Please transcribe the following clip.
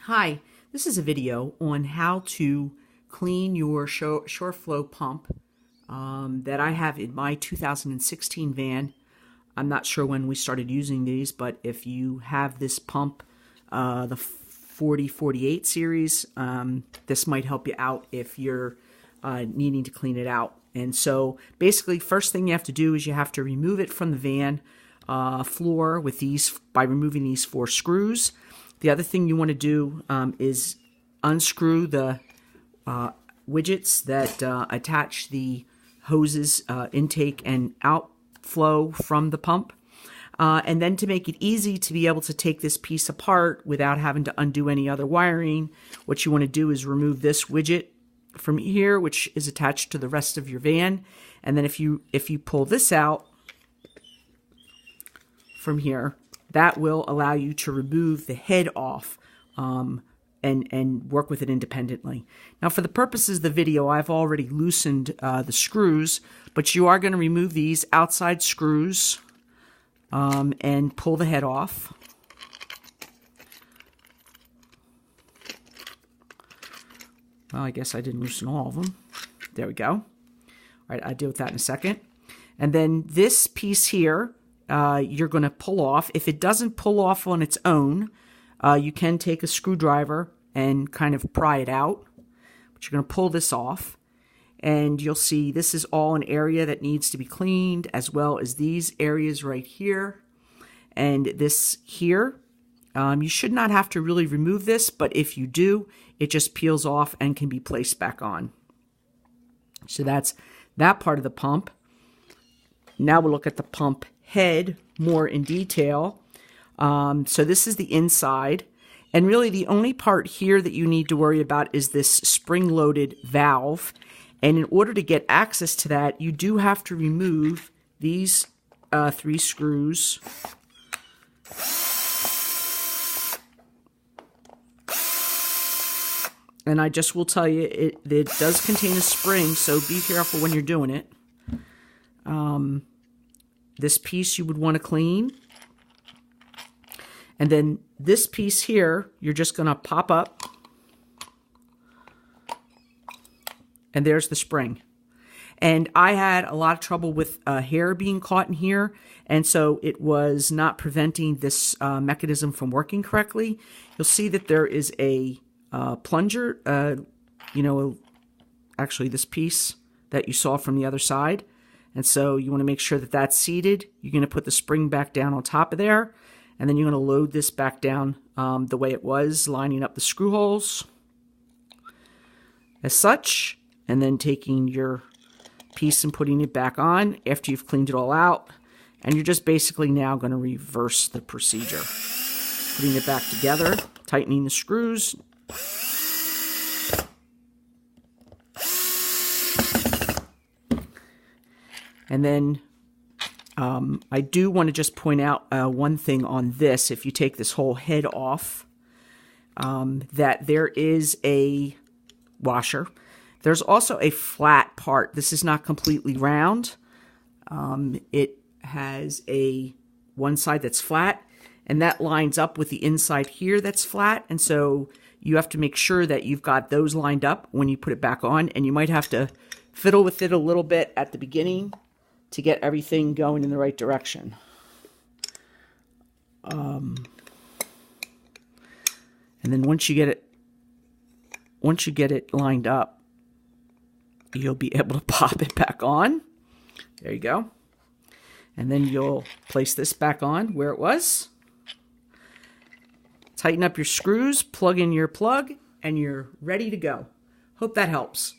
Hi, this is a video on how to clean your Shurflo pump that I have in my 2016 van. I'm not sure when we started using these, but if you have this pump, the 4048 series, this might help you out if you're needing to clean it out. And so basically, first thing you have to do is you have to remove it from the van floor with these by removing these 4 screws. The other thing you want to do is unscrew the widgets that attach the hoses intake and outflow from the pump. And then to make it easy to be able to take this piece apart without having to undo any other wiring, what you want to do is remove this widget from here, which is attached to the rest of your van. And then if you pull this out from here, that will allow you to remove the head off and work with it independently. Now, for the purposes of the video, I've already loosened the screws, but you are going to remove these outside screws and pull the head off. Well, I guess I didn't loosen all of them. There we go. All right, I'll deal with that in a second. And then this piece here, you're going to pull off. If it doesn't pull off on its own, you can take a screwdriver and kind of pry it out. But you're going to pull this off. And you'll see this is all an area that needs to be cleaned, as well as these areas right here. And this here. You should not have to really remove this, but if you do, it just peels off and can be placed back on. So that's that part of the pump. Now we'll look at the pump head more in detail. So this is the inside. And really the only part here that you need to worry about is this spring-loaded valve. And in order to get access to that, you do have to remove these 3 screws. And I just will tell you, it does contain a spring, so be careful when you're doing it. This piece you would want to clean. And then this piece here, you're just going to pop up. And there's the spring. And I had a lot of trouble with hair being caught in here. And so it was not preventing this mechanism from working correctly. You'll see that there is a plunger, actually this piece that you saw from the other side. And so you want to make sure that that's seated. You're going to put the spring back down on top of there. And then you're going to load this back down the way it was, lining up the screw holes as such. And then taking your piece and putting it back on after you've cleaned it all out. And you're just basically now going to reverse the procedure. Putting it back together, tightening the screws. And then I do want to just point out one thing on this. If you take this whole head off, that there is a washer. There's also a flat part. This is not completely round. It has one side that's flat, and that lines up with the inside here that's flat. And so you have to make sure that you've got those lined up when you put it back on. And you might have to fiddle with it a little bit at the beginning to get everything going in the right direction. And then once you get it lined up, you'll be able to pop it back on. There you go. And then you'll place this back on where it was. Tighten up your screws, plug in your plug, and you're ready to go. Hope that helps.